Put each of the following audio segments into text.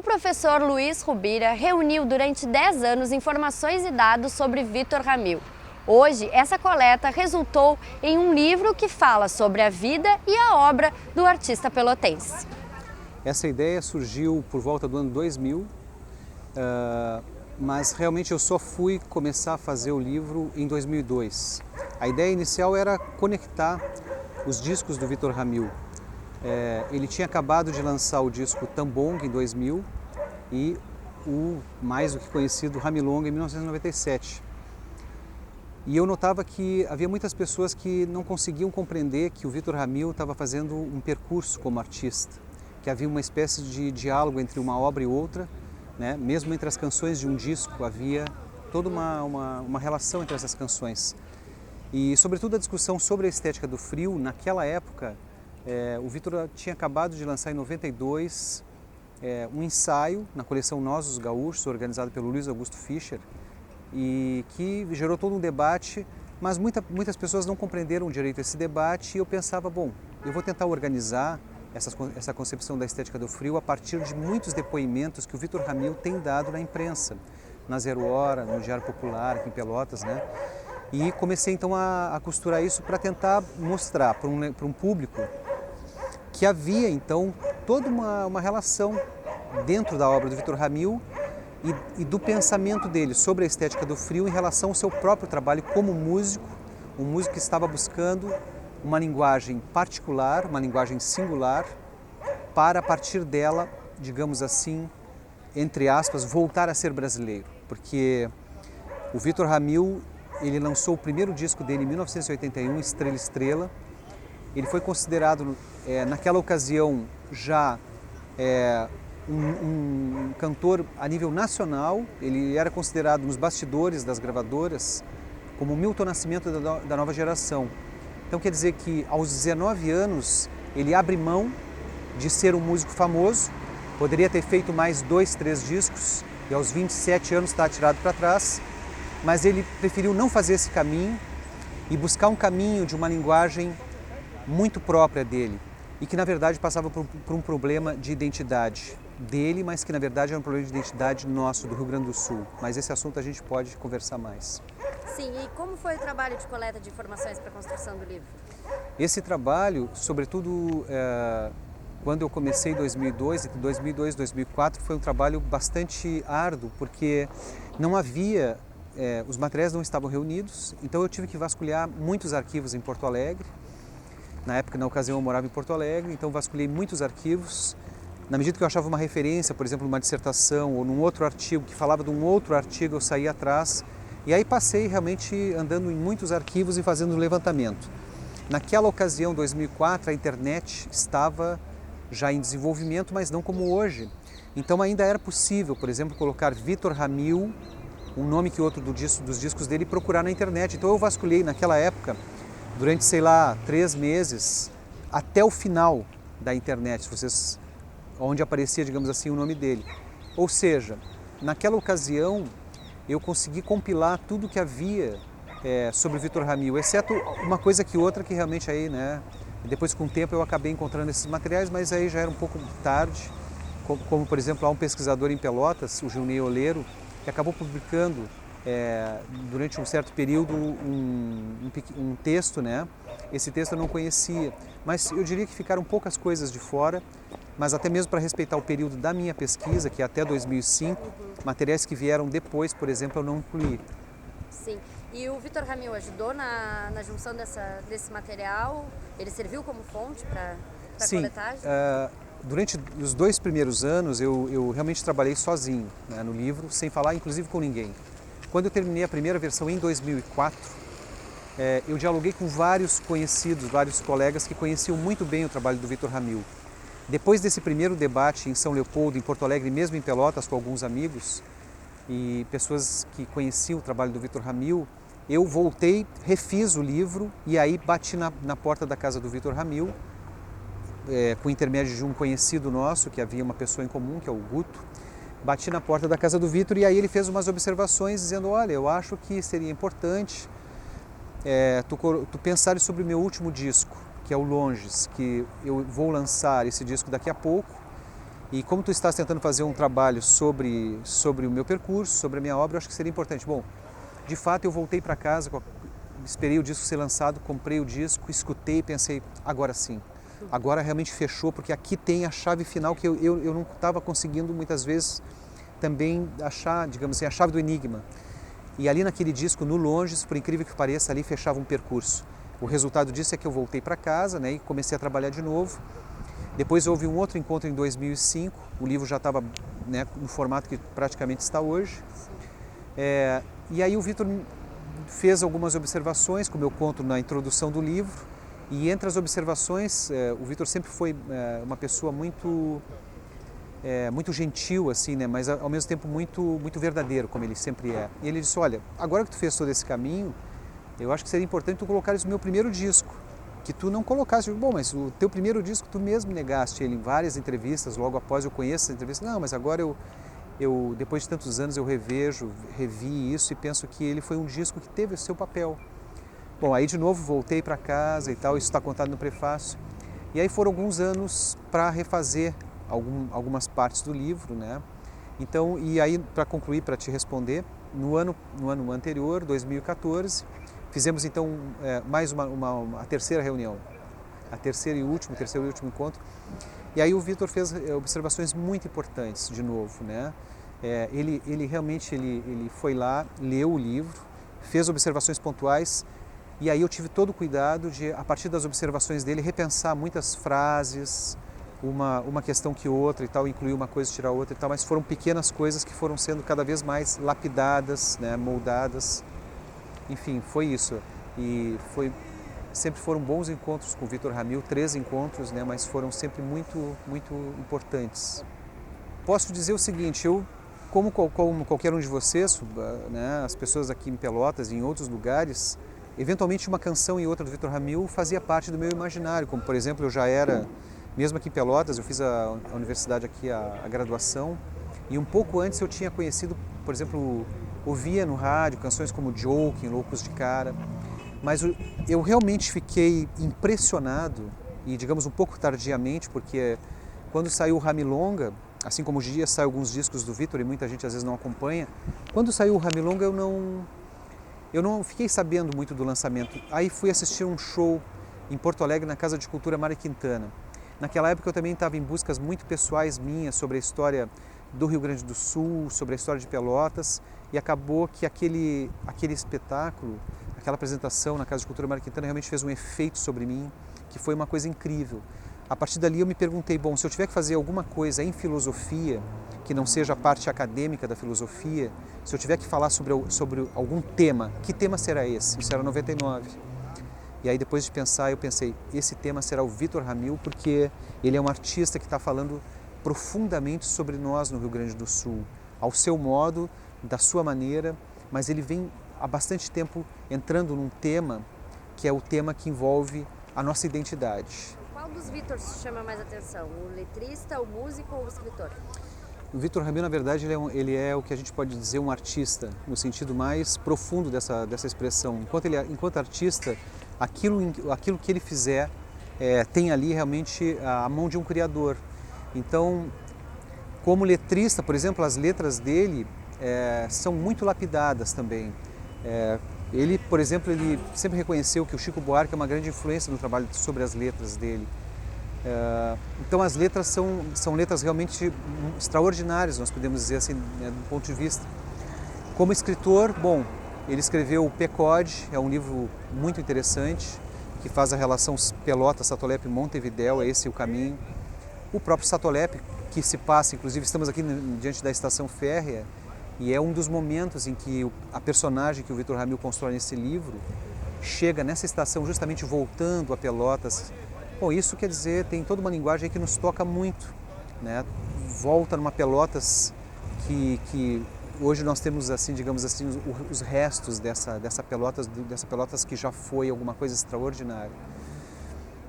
O professor Luiz Rubira reuniu durante 10 anos informações e dados sobre Vítor Ramil. Hoje, essa coleta resultou em um livro que fala sobre a vida e a obra do artista pelotense. Essa ideia surgiu por volta do ano 2000, mas realmente eu só fui começar a fazer o livro em 2002. A ideia inicial era conectar os discos do Vítor Ramil. Ele tinha acabado de lançar o disco Tambong em 2000 e o mais do que conhecido Ramilonga em 1997. E eu notava que havia muitas pessoas que não conseguiam compreender que o Vítor Ramil estava fazendo um percurso como artista, que havia uma espécie de diálogo entre uma obra e outra, né? Mesmo entre as canções de um disco havia toda uma relação entre essas canções. E sobretudo a discussão sobre a estética do frio, naquela época, o Vítor tinha acabado de lançar em 92 um ensaio na coleção Nós os Gaúchos, organizado pelo Luiz Augusto Fischer, e que gerou todo um debate, mas muitas pessoas não compreenderam direito esse debate e eu pensava, bom, eu vou tentar organizar essa concepção da estética do frio a partir de muitos depoimentos que o Vítor Ramil tem dado na imprensa, na Zero Hora, no Diário Popular, aqui em Pelotas, né? E comecei então a costurar isso para tentar mostrar para um público que havia então toda uma relação dentro da obra do Vítor Ramil e do pensamento dele sobre a estética do frio em relação ao seu próprio trabalho como músico, um músico que estava buscando uma linguagem particular, uma linguagem singular, para a partir dela, digamos assim, entre aspas, voltar a ser brasileiro. Porque o Vítor Ramil, ele lançou o primeiro disco dele em 1981, Estrela Estrela. Ele foi considerado, naquela ocasião, já um cantor a nível nacional. Ele era considerado nos bastidores das gravadoras como o Milton Nascimento da nova geração. Então quer dizer que aos 19 anos ele abre mão de ser um músico famoso, poderia ter feito mais 2, 3 discos e aos 27 anos está atirado para trás, mas ele preferiu não fazer esse caminho e buscar um caminho de uma linguagem muito própria dele e que na verdade passava por um problema de identidade dele, mas que na verdade era um problema de identidade nosso, do Rio Grande do Sul. Mas esse assunto a gente pode conversar mais. Sim, e como foi o trabalho de coleta de informações para a construção do livro? Esse trabalho, sobretudo quando eu comecei em 2002, entre 2002 e 2004, foi um trabalho bastante árduo, porque não havia, os materiais não estavam reunidos, então eu tive que vasculhar muitos arquivos em Porto Alegre. Na época, na ocasião, eu morava em Porto Alegre, então vasculhei muitos arquivos. Na medida que eu achava uma referência, por exemplo, numa dissertação ou num outro artigo que falava de um outro artigo, eu saía atrás. E aí passei realmente andando em muitos arquivos e fazendo um levantamento. Naquela ocasião, 2004, a internet estava já em desenvolvimento, mas não como hoje. Então ainda era possível, por exemplo, colocar Vítor Ramil, um nome que outro dos discos dele, e procurar na internet. Então eu vasculhei naquela época, durante, sei lá, 3 meses, até o final da internet, onde aparecia, digamos assim, o nome dele. Ou seja, naquela ocasião, eu consegui compilar tudo que havia sobre Vítor Ramil, exceto uma coisa que outra que realmente aí, né, depois com o tempo eu acabei encontrando esses materiais, mas aí já era um pouco tarde, como por exemplo, há um pesquisador em Pelotas, o Gilney Oleiro, que acabou publicando durante um certo período um texto, né? Esse texto eu não conhecia, mas eu diria que ficaram poucas coisas de fora, mas até mesmo para respeitar o período da minha pesquisa, que é até 2005, materiais que vieram depois, por exemplo, eu não incluí. Sim. E o Vítor Ramil ajudou na junção desse material? Ele serviu como fonte para a coletagem? Sim. Durante os 2 primeiros anos eu realmente trabalhei sozinho, né, no livro, sem falar inclusive com ninguém. Quando eu terminei a primeira versão em 2004, eu dialoguei com vários conhecidos, vários colegas que conheciam muito bem o trabalho do Vítor Ramil. Depois desse primeiro debate em São Leopoldo, em Porto Alegre, mesmo em Pelotas, com alguns amigos e pessoas que conheciam o trabalho do Vítor Ramil, eu voltei, refiz o livro e aí bati na porta da casa do Vítor Ramil, com o intermédio de um conhecido nosso, que havia uma pessoa em comum, que é o Guto. Bati na porta da casa do Vítor e aí ele fez umas observações dizendo, olha, eu acho que seria importante tu pensares sobre o meu último disco, que é o Longes, que eu vou lançar esse disco daqui a pouco E como tu estás tentando fazer um trabalho sobre o meu percurso, sobre a minha obra, eu acho que seria importante. Bom, de fato eu voltei para casa, esperei o disco ser lançado, comprei o disco, escutei e pensei, agora sim. Agora realmente fechou, porque aqui tem a chave final que eu não estava conseguindo muitas vezes também achar, digamos assim, a chave do enigma. E ali naquele disco, no Longes, por incrível que pareça, ali fechava um percurso. O resultado disso é que eu voltei para casa, né, e comecei a trabalhar de novo. Depois houve um outro encontro em 2005, o livro já estava, né, no formato que praticamente está hoje. E aí o Vitor fez algumas observações, como eu conto na introdução do livro, e entre as observações, o Vitor sempre foi uma pessoa muito gentil, assim, né, mas ao mesmo tempo muito verdadeiro, como ele sempre é. E ele disse, olha, agora que tu fez todo esse caminho, eu acho que seria importante tu colocar isso no meu primeiro disco, que tu não colocasse. Bom, mas o teu primeiro disco tu mesmo negaste ele em várias entrevistas, logo após eu conheço essa entrevista. Não, mas agora eu depois de tantos anos eu revi isso e penso que ele foi um disco que teve o seu papel. Bom, aí de novo voltei para casa e tal, isso está contado no prefácio. E aí foram alguns anos para refazer algumas partes do livro, né? Então, e aí para concluir, para te responder, no ano anterior, 2014, fizemos então mais a terceira reunião, terceiro e último encontro. E aí o Vitor fez observações muito importantes de novo, né? Ele realmente foi lá, leu o livro, fez observações pontuais. E aí eu tive todo o cuidado de, a partir das observações dele, repensar muitas frases, uma questão que outra e tal, incluir uma coisa, tirar outra e tal, mas foram pequenas coisas que foram sendo cada vez mais lapidadas, né, moldadas. Enfim, foi isso. E sempre foram bons encontros com o Vitor Ramil, 3 encontros, né, mas foram sempre muito importantes. Posso dizer o seguinte, eu, como qualquer um de vocês, né, as pessoas aqui em Pelotas e em outros lugares, eventualmente uma canção e outra do Vitor Ramil fazia parte do meu imaginário, como por exemplo eu já era, mesmo aqui em Pelotas, eu fiz a universidade aqui, a graduação, e um pouco antes eu tinha conhecido, por exemplo, ouvia no rádio canções como Joking, Loucos de Cara, mas eu realmente fiquei impressionado, e digamos um pouco tardiamente, porque quando saiu o Ramilonga, assim como hoje em dia saem alguns discos do Vitor e muita gente às vezes não acompanha, quando saiu o Ramilonga eu não fiquei sabendo muito do lançamento. Aí fui assistir um show em Porto Alegre, na Casa de Cultura Mário Quintana. Naquela época eu também estava em buscas muito pessoais minhas sobre a história do Rio Grande do Sul, sobre a história de Pelotas, e acabou que aquele espetáculo, aquela apresentação na Casa de Cultura Mário Quintana realmente fez um efeito sobre mim, que foi uma coisa incrível. A partir dali eu me perguntei, bom, se eu tiver que fazer alguma coisa em filosofia, que não seja a parte acadêmica da filosofia, se eu tiver que falar sobre algum tema, que tema será esse? Isso era 99. E aí depois de pensar, eu pensei, esse tema será o Vitor Ramil, porque ele é um artista que está falando profundamente sobre nós no Rio Grande do Sul, ao seu modo, da sua maneira, mas ele vem há bastante tempo entrando num tema que é o tema que envolve a nossa identidade. Qual dos Vitors chama mais atenção? O letrista, o músico ou o escritor? O Vitor Ramil, na verdade, ele é o que a gente pode dizer um artista, no sentido mais profundo dessa expressão. Enquanto artista, aquilo que ele fizer tem ali realmente a mão de um criador. Então, como letrista, por exemplo, as letras dele são muito lapidadas também. Ele, por exemplo, ele sempre reconheceu que o Chico Buarque é uma grande influência no trabalho sobre as letras dele. Então as letras são letras realmente extraordinárias, nós podemos dizer assim, né, do ponto de vista. Como escritor, bom, ele escreveu o Pecode, é um livro muito interessante, que faz a relação Pelotas, Satolepe e Montevidéu, é esse o caminho. O próprio Satolepe, que se passa, inclusive estamos aqui diante da estação férrea, e é um dos momentos em que a personagem que o Vitor Ramil constrói nesse livro chega nessa estação justamente voltando a Pelotas. Bom, isso quer dizer, tem toda uma linguagem aí que nos toca muito, né? Volta numa Pelotas que hoje nós temos, assim, digamos assim, os restos dessa Pelotas que já foi alguma coisa extraordinária.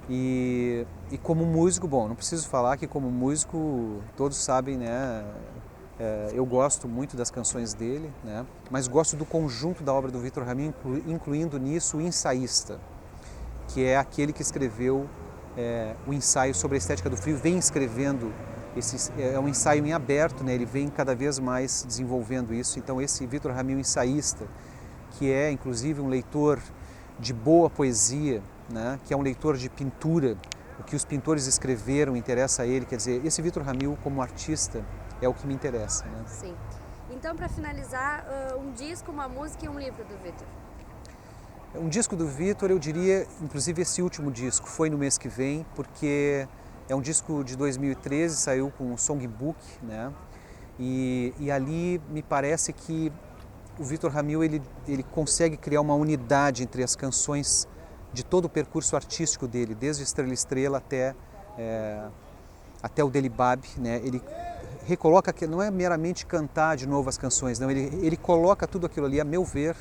E como músico, bom, não preciso falar que como músico todos sabem, né? Eu gosto muito das canções dele, né? Mas gosto do conjunto da obra do Vitor Ramil, incluindo nisso o ensaísta, que é aquele que escreveu o ensaio sobre a estética do frio, vem escrevendo Esse é um ensaio em aberto, né? Ele vem cada vez mais desenvolvendo isso. Então esse Vítor Ramil ensaísta, que é inclusive um leitor de boa poesia, né? Que é um leitor de pintura, o que os pintores escreveram interessa a ele, quer dizer, esse Vítor Ramil como artista é o que me interessa. Né? Sim. Então, para finalizar, um disco, uma música e um livro do Vítor. Um disco do Vítor, eu diria, inclusive esse último disco, foi no mês que vem, porque é um disco de 2013, saiu com um songbook, né? E ali me parece que o Vítor Ramil ele consegue criar uma unidade entre as canções de todo o percurso artístico dele, desde Estrela Estrela até o Delibab, né? Ele recoloca que não é meramente cantar de novo as canções, não, ele coloca tudo aquilo ali, a meu ver,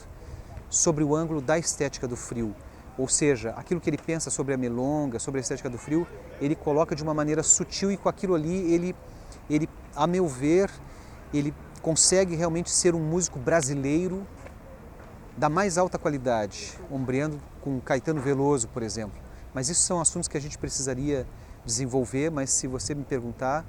sobre o ângulo da estética do frio. Ou seja, aquilo que ele pensa sobre a milonga, sobre a estética do frio, ele coloca de uma maneira sutil e com aquilo ali, ele a meu ver, ele consegue realmente ser um músico brasileiro da mais alta qualidade, ombreando com Caetano Veloso, por exemplo. Mas isso são assuntos que a gente precisaria desenvolver, mas se você me perguntar,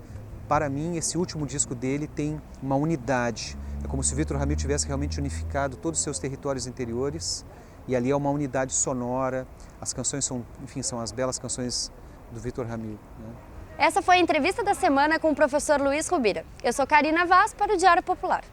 para mim, esse último disco dele tem uma unidade. É como se o Vítor Ramil tivesse realmente unificado todos os seus territórios interiores e ali é uma unidade sonora. As canções são, enfim, são as belas canções do Vítor Ramil. Né? Essa foi a entrevista da semana com o professor Luiz Rubira. Eu sou Karina Vaz para o Diário Popular.